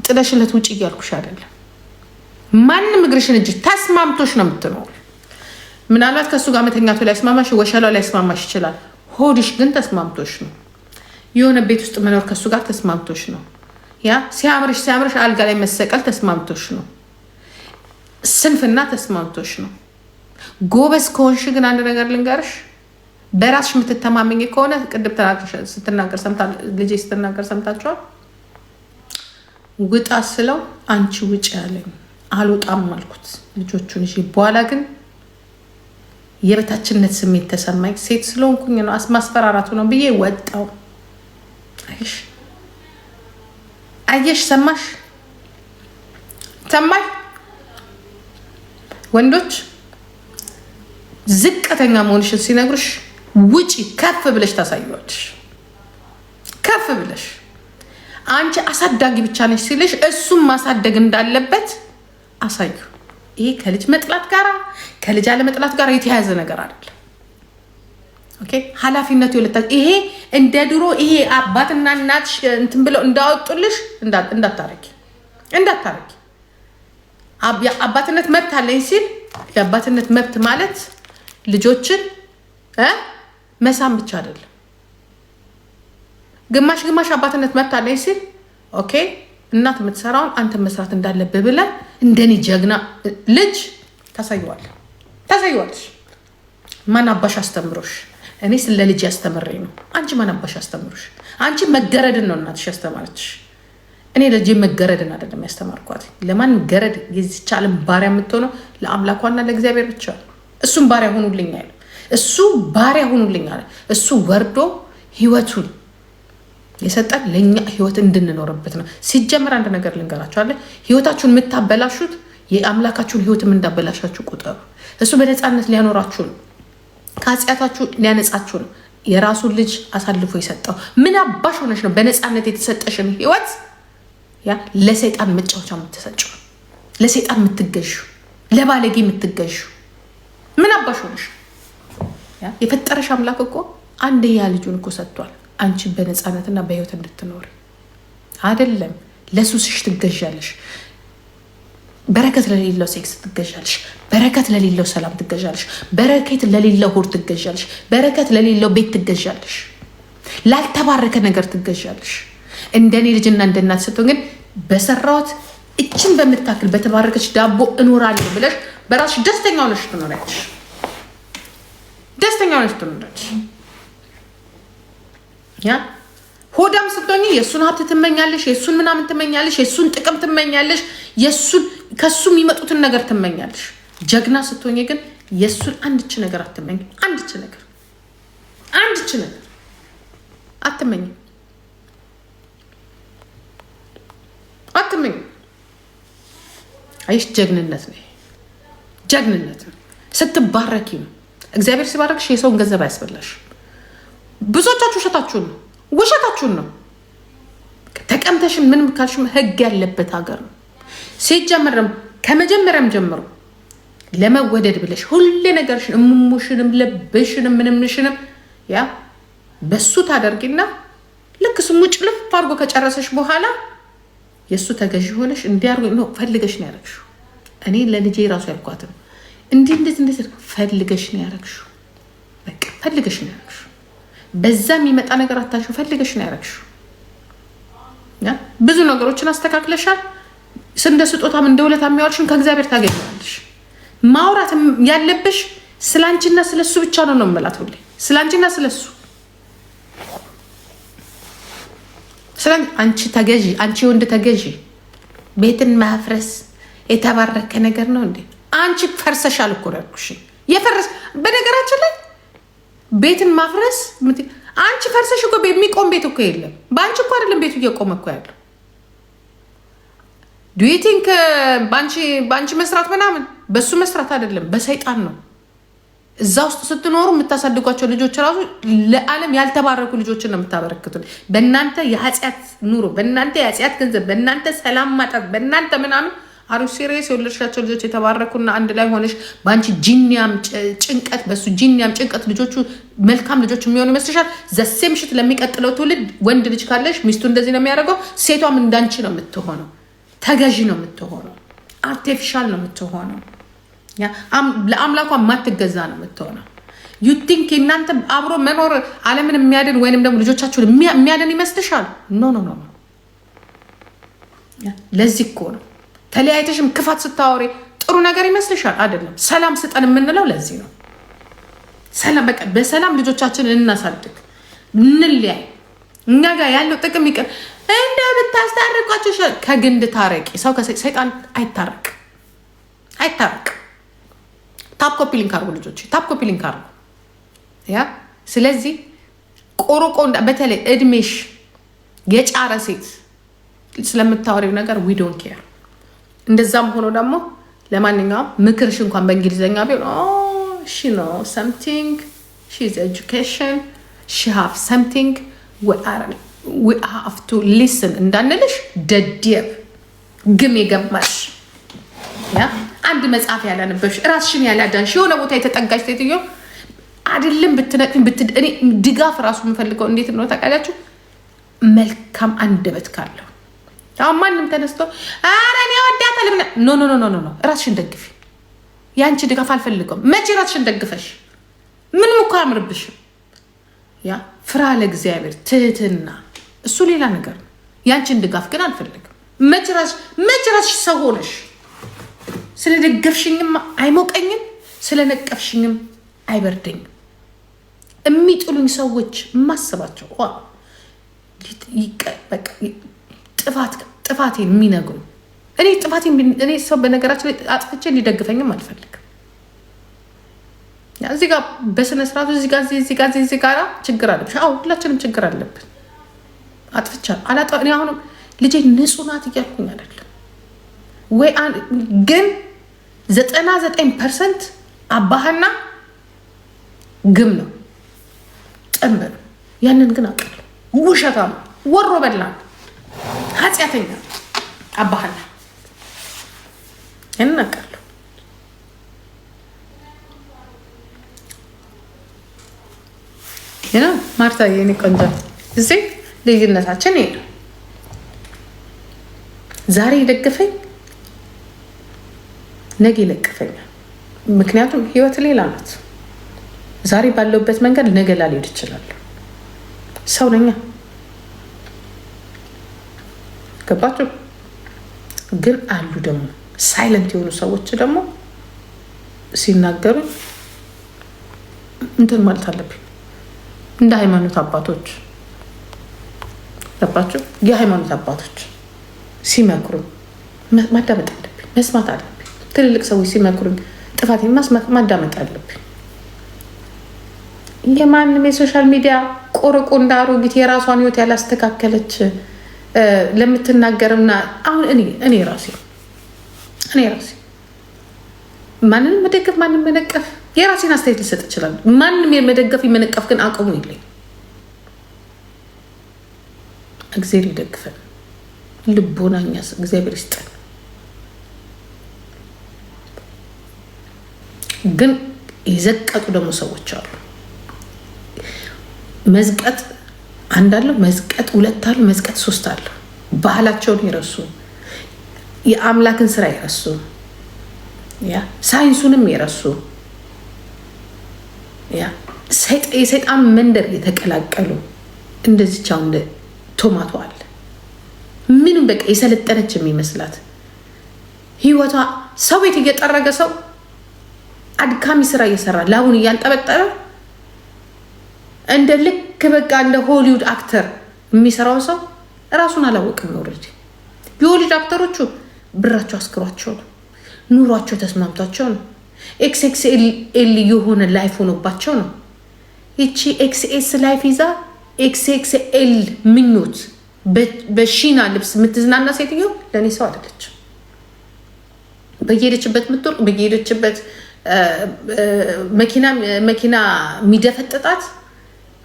ጥለሽለት ውጪ እያልኩሽ አይደለም። ማንም እግርሽን እጅ ተስማምቶሽ ነው የምትኖር። ምናልባት ከሱ ጋር መተኛቱ ላይ ያስማማሽ፣ ወሸላው ላይ ያስማማሽ ይችላል። ሆድሽ ግን ተስማምቶሽ ነው። የሆነ ቤት ውስጥ መኖር ከሱ ጋር ተስማምቶሽ ነው። ያ ሲያምርሽ አልጋ ላይ መሰቀል ተስማምቶሽ ነው። ስንፍና ተስማምቶሽ ነው። ጎበዝ ከሆንሽ ግን አንድ ነገር ልንገርሽ፣ በራስሽ የምትተማመኝ ከሆነ ቅድም ልጄ ስትናገር ሰምታችኋል። ውጣ ስለው አንቺ ውጭ ያለኝ አልወጣም አልኩት ልጆቹን ይዤ። በኋላ ግን የበታችነት ስሜት ተሰማኝ። ሴት ስለሆንኩኝ ነው ማስፈራራቱ ነው ብዬ ወጣው። አየሽ፣ ሰማሽ? ወንዶች ዝቅተኛ መሆንሽን ሲነግሩሽ ውጪ ከፍ ብለሽ ታሳዩዋለሽ። ከፍ ብለሽ አንቺ አሳዳጊ ብቻ ነሽ ሲልሽ እሱም ማሳደግ እንዳለበት አሳዩ። ይሄ ከልጅ መጥላት ጋር ከልጅ አለመጥላት ጋር የተያያዘ ነገር አይደለም። ኦኬ፣ ኃላፊነቱ ይወለታል። ይሄ እንደ ድሮ ይሄ አባትና እናትሽ እንትን ብለው እንዳወጡልሽ እንዳታረጊ። አባትነት መብት አለኝ ሲል የአባትነት መብት ማለት ልጆችን መሳም ብቻ አይደለም። ግማሽ አባትነት መብት አለኝ ሲል ኦኬ፣ እናት የምትሰራውን አንተ መስራት እንዳለብህ ብለህ እንደኔ ጀግና ልጅ ታሳየዋለሽ። ማን አባሽ አስተምሮሽ? እኔ ስለ ልጅ ያስተምረኝ ነው። አንቺ ማን አባሽ አስተምሮሽ? አንቺ መገረድን ነው እናትሽ ያስተማረችሽ። እኔ ልጅ መገረድን አይደለም ያስተማርኳት። ለማን ገረድ የዚች ዓለም ባሪያ የምትሆነው ለአምላኳና ለእግዚአብሔር ብቻ። እሱም ባሪያ ሆኑልኝ አለ። እሱ ወርዶ ህይወቱን የሰጠን ለኛ ህይወት እንድንኖርበት ነው። ሲጀምር አንድ ነገር ልንገራችኋለ። ህይወታችሁን የምታበላሹት የአምላካችሁን ህይወትም እንዳበላሻችሁ ቁጠሩ። እሱ በነፃነት ሊያኖራችሁ ነው። ከኃጢአታችሁ ሊያነጻችሁ ነው። የራሱን ልጅ አሳልፎ የሰጠው ምን አባሽ ሆነሽ ነው በነፃነት የተሰጠሽን ህይወት ለሰይጣን መጫወቻ የምትሰጪው? ለሰይጣን የምትገዡ፣ ለባለጌ የምትገዡ ምን አባሽ ሆነሽ? የፈጠረሽ አምላክ እኮ አንድያ ልጁን እኮ ሰጥቷል። አንቺ በነፃነትና በህይወት እንድትኖር አይደለም። ለሱስሽ ትገዣለሽ። በረከት ለሌለው ሴክስ ትገዣለሽ። በረከት ለሌለው ሰላም ትገዣለሽ። በረከት ለሌለው ሆድ ትገዣለሽ። በረከት ለሌለው ቤት ትገዣለሽ። ላልተባረከ ነገር ትገዣለሽ። እንደኔ ልጅና እንደናት ስትሆን ግን በሰራሁት እችን በምታክል በተባረከች ዳቦ እኖራለሁ ብለሽ በራስሽ ደስተኛ ሆነሽ ትኖሪያለሽ። ሆዳም ስትሆኚ የእሱን ሀብት ትመኛለሽ፣ የእሱን ምናምን ትመኛለሽ፣ የእሱን ጥቅም ትመኛለሽ፣ ከሱ የሚመጡትን ነገር ትመኛለሽ። ጀግና ስትሆኚ ግን የእሱን አንድች ነገር አትመኝ። አንድች ነገር አትመኝ። አይሽ ጀግንነት ነው። ስትባረኪ ነው። እግዚአብሔር ሲባረክሽ የሰውን ገንዘብ አያስበላሽ። ብዙዎቻችሁ ውሸታችሁን ነው። ተቀምተሽም ምንም ካልሽም ህግ ያለበት ሀገር ነው። ሲጀምርም ከመጀመሪያም ጀምሮ ለመወደድ ብለሽ ሁሌ ነገርሽን እሙሙሽንም ለብሽንም ምንምሽንም በሱ ታደርጊና ልክ ስሙ ጭልፍ አድርጎ ከጨረሰሽ በኋላ የእሱ ተገዥ ሆነሽ እንዲያርጉ ነው ፈልገሽ ነው ያደረግሽው። እኔ ለልጄ ራሱ ያልኳትም እንዴት ፈልገሽ ነው ያደረግሽው። በቃ ፈልገሽ ነው ያደረግሽው። በዛ የሚመጣ ነገር አታሽው። ፈልገሽ ነው ያደረግሽው። ብዙ ነገሮችን አስተካክለሻል። እንደ ስጦታም እንደ ውለታ የሚያወልሽን ከእግዚአብሔር ታገኛለሽ። ማውራት ያለብሽ ስላንቺና ስለሱ ብቻ ነው የምላት ሁሌ። ስላንቺና ስለሱ አንቺ ተገዢ፣ አንቺ ወንድ ተገዢ። ቤትን ማፍረስ የተባረከ ነገር ነው እንዴ? አንቺ ፈርሰሻል እኮ ነው ያልኩሽ። በነገራችን ላይ ቤትን ማፍረስ አንቺ ፈርሰሽ እኮ የሚቆም ቤት እኮ የለም። በአንቺ እኮ አይደለም ቤቱ እየቆመ እኮ ያለው። ዱ ዩ ቲንክ በአንቺ መስራት ምናምን በሱ መስራት አይደለም፣ በሰይጣን ነው። እዛ ውስጥ ስትኖሩ የምታሳድጓቸው ልጆች ራሱ ለዓለም ያልተባረኩ ልጆችን ነው የምታበረክቱን። በእናንተ የኃጢአት ኑሮ፣ በእናንተ የኃጢአት ገንዘብ፣ በእናንተ ሰላም ማጣት፣ በእናንተ ምናምን አሩ ሲሪየስ የወለድሻቸው ልጆች የተባረኩና አንድ ላይ ሆነሽ በአንቺ ጂኒያም ጭንቀት፣ በሱ ጂኒያም ጭንቀት ልጆቹ መልካም ልጆች የሚሆኑ ይመስልሻል? ዘሴም ሽት ለሚቀጥለው ትውልድ ወንድ ልጅ ካለሽ ሚስቱ እንደዚህ ነው የሚያደርገው፣ ሴቷም እንዳንቺ ነው የምትሆነው። ተገዢ ነው የምትሆነው። አርቲፊሻል ነው የምትሆነው። ለአምላኳ ማትገዛ ነው የምትሆነው። ዩ ቲንክ እናንተ አብሮ መኖር ዓለምን የሚያድን ወይንም ደግሞ ልጆቻችሁን የሚያድን ይመስልሻል? ኖ ኖ ኖ። ለዚህ እኮ ነው ተለያይተሽም ክፋት ስታወሪ ጥሩ ነገር ይመስልሻል? አይደለም። ሰላም ስጠን የምንለው ለዚህ ነው። ሰላም በቃ በሰላም ልጆቻችንን እናሳድግ፣ እንለያይ። እኛ ጋር ያለው ጥቅም ይቀር። እንደ ብታስታርቋቸው ከግንድ ታረቂ። ሰው ከሰይጣን አይታረቅ። ታፕ ኮፒ ሊንክ አርጉ ልጆች፣ ታፕ ኮፒ ሊንክ አርጉ። ያ ስለዚህ ቆሮቆ በተለይ እድሜሽ የጫረ ሴት ስለምታወሪው ነገር ዊ ዶንት ኬር። እንደዛም ሆኖ ደግሞ ለማንኛውም ምክርሽ እንኳን በእንግሊዝኛ ቢሆን ሺ ኖ ሰምቲንግ ሺ ኢዝ ኤጁኬሽን ሺ ሃቭ ሰምቲንግ ዊ ሃቭ ቱ ሊስን እንዳንልሽ ደደብ ግም የገማሽ አንድ መጽሐፍ ያላነበብሽ ራስሽን ያላዳንሽ የሆነ ቦታ የተጠጋሽ ሴትዮ አይደለም ብትነቅኝ እኔ ድጋፍ ራሱ የምፈልገው እንዴት ነው ታውቃላችሁ? መልካም አንደበት ካለው አሁን ማንም ተነስቶ ኧረ እኔ እወዳታለሁ ኖ ኖ ኖ ኖ ኖ። ራስሽን ደግፊ። ያንቺ ድጋፍ አልፈልገውም። መቼ ራስሽን ደግፈሽ ምንም እኮ አያምርብሽም። ያ ፍራ ለእግዚአብሔር ትህትና፣ እሱ ሌላ ነገር ነው። ያንቺን ድጋፍ ግን አልፈልግም። መቼ ራስሽ ሰው ሆነሽ ስለደገፍሽኝም አይሞቀኝም፣ ስለነቀፍሽኝም አይበርደኝም። የሚጥሉኝ ሰዎች የማስባቸው ጥፋቴን የሚነግሩ እኔ ሰው በነገራችን ላይ አጥፍቼ እንዲደግፈኝም አልፈልግም። እዚህ ጋር በስነ ስርዓቱ እዚህ ጋር ችግር አለብሽ። አዎ ሁላችንም ችግር አለብን። አጥፍቻለሁ። እኔ አሁንም ልጄ ንጹህ ናት እያልኩኝ አይደለም ወይ ግን 99% አባህና ግም ነው፣ ጥንብ ነው። ያንን ግን አውቃለሁ። ውሸታም ወሮ በላ ኃጢአተኛ አባህና ያንን አውቃለሁ። ማርታ የኔ ቆንጆ እዚህ ልዩነታችን ይሄ ነው። ዛሬ የደገፈኝ ነገ ይለቅፈኛል። ምክንያቱም ህይወት ሌላ ናት። ዛሬ ባለውበት መንገድ ነገ ላልሄድ እችላለሁ። ሰው ነኛ። ገባችሁ? ግን አሉ ደግሞ ሳይለንት የሆኑ ሰዎች ደግሞ ሲናገሩ እንትን ማለት አለብኝ። እንደ ሃይማኖት አባቶች ገባችሁ? የሃይማኖት አባቶች ሲመክሩ ማዳመጥ አለብኝ፣ መስማት አለብኝ። ትልልቅ ሰዎች ሲመክሩኝ ጥፋቴን ማዳመጥ አለብኝ። የማንም የሶሻል ሚዲያ ቆርቆ እንዳሮጊት የራሷን ህይወት ያላስተካከለች ለምትናገርና አሁን እኔ ራሴ ማንንም መደገፍ ማንም መነቀፍ የራሴን አስተያየት ልሰጥ ይችላል። ማንም የመደገፍ የመነቀፍ ግን አቅሙ የለኝ። እግዚአብሔር ይደግፈን፣ ልቦናኛ እግዚአብሔር ይስጠን። ግን የዘቀጡ ደግሞ ሰዎች አሉ። መዝቀጥ አንድ አለ፣ መዝቀጥ ሁለት አለ፣ መዝቀጥ ሶስት አለ። ባህላቸውን የረሱ የአምላክን ስራ የረሱ ሳይንሱንም የረሱ የሰይጣን መንደር የተቀላቀሉ እንደዚቻው እንደ ቶማቶ አለ። ምንም በቃ የሰለጠነች የሚመስላት ህይወቷ ሰው ቤት እየጠረገ ሰው አድካሚ ስራ እየሰራ ላሁን እያንጠበጠረ እንደ ልክ በቃ እንደ ሆሊውድ አክተር የሚሰራው ሰው ራሱን አላወቅም ነው። ኦልሬዲ የሆሊውድ አክተሮቹ ብራቸው አስክሯቸው ነው፣ ኑሯቸው ተስማምቷቸው ነው፣ ኤክስኤክስኤል የሆነ ላይፍ ሆኖባቸው ነው። ይቺ ኤክስኤስ ላይፍ ይዛ ኤክስኤክስኤል ምኞት በሺና ልብስ የምትዝናና ሴትዮ ለእኔ ሰው አይደለች። በየሄደችበት የምትወርቅ በየሄደችበት መኪና የሚደፈጥጣት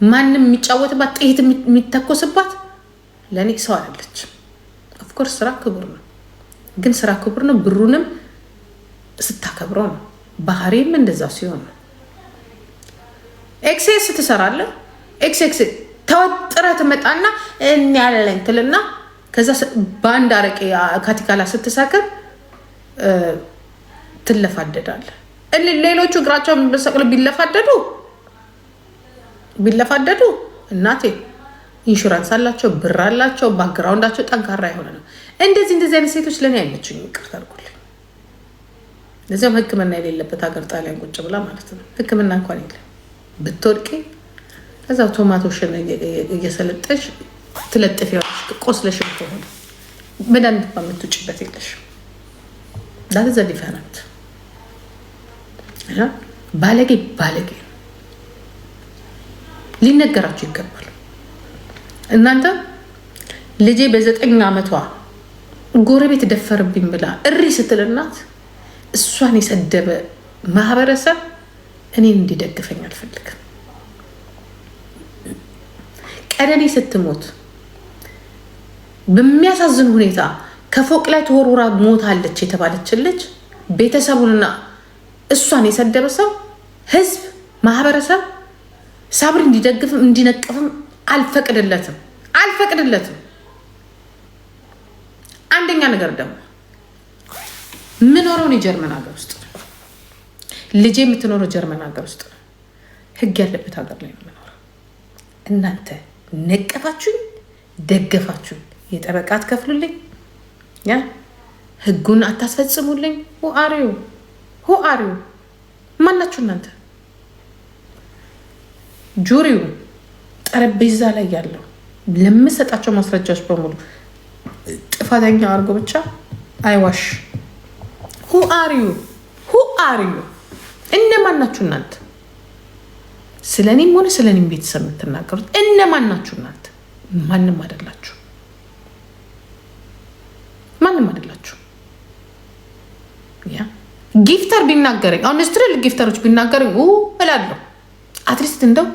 ማንም የሚጫወትባት ጥይት የሚተኮስባት ለእኔ ሰው አይደለች። ኦፍኮርስ ስራ ክቡር ነው፣ ግን ስራ ክቡር ነው ብሩንም ስታከብረው ነው። ባህሪም እንደዛ ሲሆን ነው። ኤክሴስ ትሰራለህ። ኤክሴስ ተወጥረህ ትመጣና ያለኝ ትልና ከዛ በአንድ አረቄ ካቲካላ ስትሳከር ትለፋደዳለ። ሌሎቹ እግራቸውን በሰቅሎ ቢለፋደዱ እናቴ ኢንሹራንስ አላቸው፣ ብር አላቸው፣ ባክግራውንዳቸው ጠንካራ የሆነ ነው። እንደዚህ አይነት ሴቶች ለእኔ አይመችኝ። ይቅርታ አድርጉልኝ። ለዚያም ሕክምና የሌለበት ሀገር ጣሊያን ቁጭ ብላ ማለት ነው። ሕክምና እንኳን የለም። ብትወድቂ ከዛ ቶማቶሽን እየሰለጠሽ ትለጥፍ ያለሽ ቆስለሽ ትሆን መድኃኒት የምትውጭበት የለሽ። ዳት ዘ ዲፈረንት። ባለጌ ሊነገራችሁ ይገባል። እናንተ ልጄ በ9 ዓመቷ ጎረቤት ደፈርብኝ ብላ እሪ ስትልናት እሷን የሰደበ ማህበረሰብ እኔን እንዲደግፈኝ አልፈልግም። ቀነኒ ስትሞት በሚያሳዝን ሁኔታ ከፎቅ ላይ ተወርውራ ሞታለች የተባለችን ልጅ ቤተሰቡንና እሷን የሰደበ ሰው ህዝብ፣ ማህበረሰብ ሳብሪ እንዲደግፍም እንዲነቅፍም አልፈቅድለትም። አንደኛ ነገር ደግሞ ምኖረው የጀርመን ሀገር ውስጥ ነው። ልጄ የምትኖረው ጀርመን ሀገር ውስጥ ነው። ህግ ያለበት ሀገር ላይ ነው የምኖረው። እናንተ ነቀፋችሁኝ፣ ደገፋችሁኝ፣ የጠበቃ አትከፍሉልኝ፣ ህጉን አታስፈጽሙልኝ። ሁአሪው ማናችሁ እናንተ? ጁሪው ጠረጴዛ ላይ ያለው ለምሰጣቸው ማስረጃዎች በሙሉ ጥፋተኛ አድርጎ ብቻ አይዋሽ። ሁአሪው እነማን ናችሁ እናንተ? ስለኔም ሆነ ስለኔም ቤተሰብ የምትናገሩት እነማን ናችሁ እናንተ? ማንም አይደላችሁ። ያ ጊፍተር ቢናገረኝ አሁን ስትሪል ጊፍተሮች ቢናገረኝ እላለሁ። አትሊስት እንደው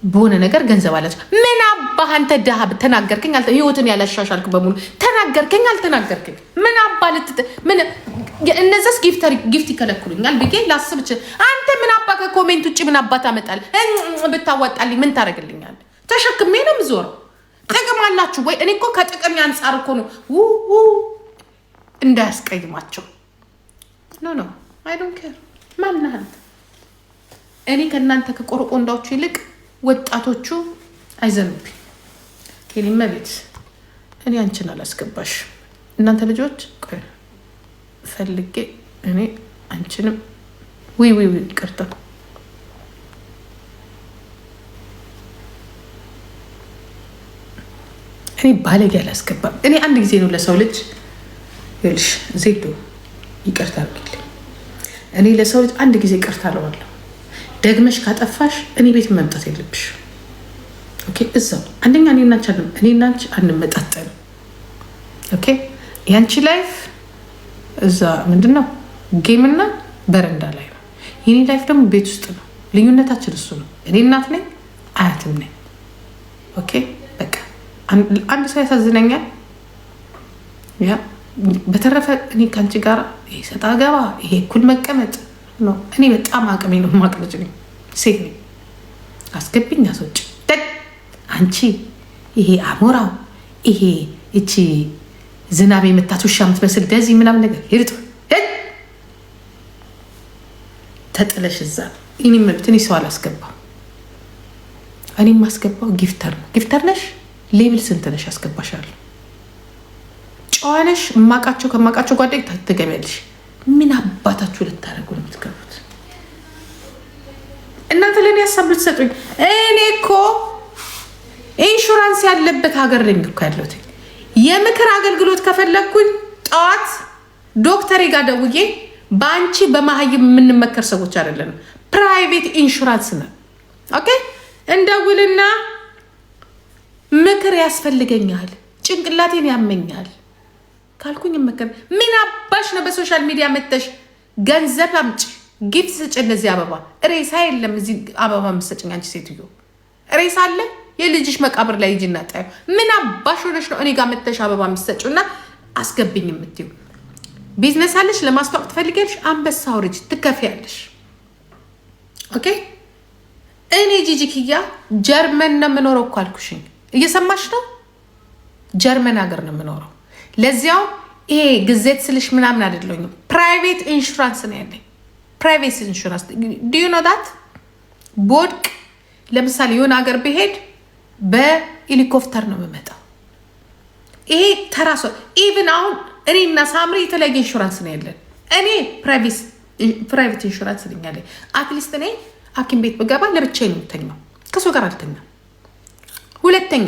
በሆነ ነገር ገንዘብ አላቸው። ምን አባህ አንተ ድሃ ተናገርከኝ ህይወትን ያላሻሻልክ በሙሉ ተናገርከኝ አልተናገርከኝ ምን አባ እነዛስ ጊፍት ይከለክሉኛል ብዬ ላስብ እችል። አንተ ምን አባ ከኮሜንት ውጭ ምን አባ ታመጣለህ? ብታዋጣልኝ ምን ታደርግልኛል? ተሸክሜ ነው የምዞረው። ጥቅም አላችሁ ወይ? እኔ እኮ ከጥቅም አንጻር እኮ ነው እንዳያስቀይማቸው። ኖ አይ ዶንት ኬር ማንህ አንተ። እኔ ከእናንተ ከቆርቆንዳዎቹ ይልቅ ወጣቶቹ አይዘኑብኝ። የኔማ ቤት እኔ አንቺን አላስገባሽ። እናንተ ልጆች ፈልጌ እኔ አንቺንም ይቅርታ። እኔ ባለጌ አላስገባም። እኔ አንድ ጊዜ ነው ለሰው ልጅ ይልሽ ዜዶ ይቅርታ አድርጊልኝ። እኔ ለሰው ልጅ አንድ ጊዜ ይቅርታ አለዋለሁ። ደግመሽ ካጠፋሽ እኔ ቤት መምጣት የለብሽ። ኦኬ እዛው አንደኛ እኔ እና አንቺ አንመጣጠንም። ኦኬ ያንቺ ላይፍ እዛ ምንድነው ጌምና በረንዳ ላይ ነው። የኔ ላይፍ ደግሞ ቤት ውስጥ ነው። ልዩነታችን እሱ ነው። እኔ እናት ነኝ፣ አያትም ነኝ። ኦኬ በቃ አንድ ሰው ያሳዝነኛል። ያ በተረፈ እኔ ከአንቺ ጋር ይሄ ሰጣ ገባ ይሄ እኩል መቀመጥ ነው። እኔ በጣም አቅሜ ነው ማቅረጭ ነኝ። ሴት ነኝ። አስገብኝ አስወጭ አንቺ ይሄ አሞራው ይሄ እቺ ዝናብ የመታት ውሻ የምትመስል ደዚህ ምናምን ነገር ይርጡ ተጥለሽ እዛ እኔ መብት እኔ ሰው አላስገባም። እኔ ማስገባው ጊፍተር ነው። ጊፍተር ነሽ ሌብል ስንት ነሽ? አስገባሻለሁ። ጨዋነሽ ከማቃቸው ጓደኝ ትገቢያለሽ። ምን አባታችሁ ልታደርጉ ነው የምትገቡት? እናንተ ለእኔ ሀሳብ ልትሰጡኝ። እኔ እኮ ኢንሹራንስ ያለበት ሀገር ላይ እኮ ያለሁት የምክር አገልግሎት ከፈለግኩኝ ጠዋት ዶክተሬ ጋር ደውዬ በአንቺ በማህይም የምንመከር ሰዎች አይደለንም። ፕራይቬት ኢንሹራንስ ነው። ኦኬ እንደውልና ምክር ያስፈልገኛል፣ ጭንቅላቴን ያመኛል ካልኩኝ መከር። ምን አባሽ ነው በሶሻል ሚዲያ መተሽ ገንዘብ አምጪ ጊፍት ስጭ። እንደዚህ አበባ ሬሳ የለም እዚህ አበባ መስጭኝ። አንቺ ሴትዮ ሬሳ አለ የልጅሽ መቃብር ላይ ይጅና ጣዩ። ምን አባሽ ሆነሽ ነው እኔ ጋር መተሽ አበባ መስጭውና አስገብኝ የምትይው? ቢዝነስ አለሽ ለማስተዋወቅ ትፈልጊያለሽ? አንበሳ አውርጅ ትከፍያለሽ። ኦኬ እኔ ጂጂ ኪያ ጀርመን ነው የምኖረው እኮ አልኩሽኝ። እየሰማሽ ነው? ጀርመን ሀገር ነው የምኖረው። ለዚያው ይሄ ግዜት ስልሽ ምናምን አይደለኝም። ፕራይቬት ኢንሹራንስ ነው ያለኝ። ፕራይቬት ኢንሹራንስ ዱ ዩ ኖ ዳት። ቦድቅ ለምሳሌ የሆነ ሀገር ብሄድ በሄሊኮፕተር ነው የምመጣው። ይሄ ተራሶ ኢቭን አሁን እኔ እና ሳምሪ የተለያየ ኢንሹራንስ ነው ያለን። እኔ ፕራይቬት ኢንሹራንስ ልኛለ። አትሊስት እኔ ሐኪም ቤት ብገባ ለብቻዬ ነው የምተኛው፣ ከሰው ጋር አልተኛም። ሁለተኛ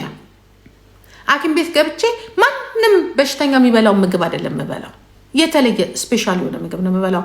ሐኪም ቤት ገብቼ ማንም በሽተኛ የሚበላው ምግብ አይደለም የምበላው፣ የተለየ ስፔሻል የሆነ ምግብ ነው የምበላው።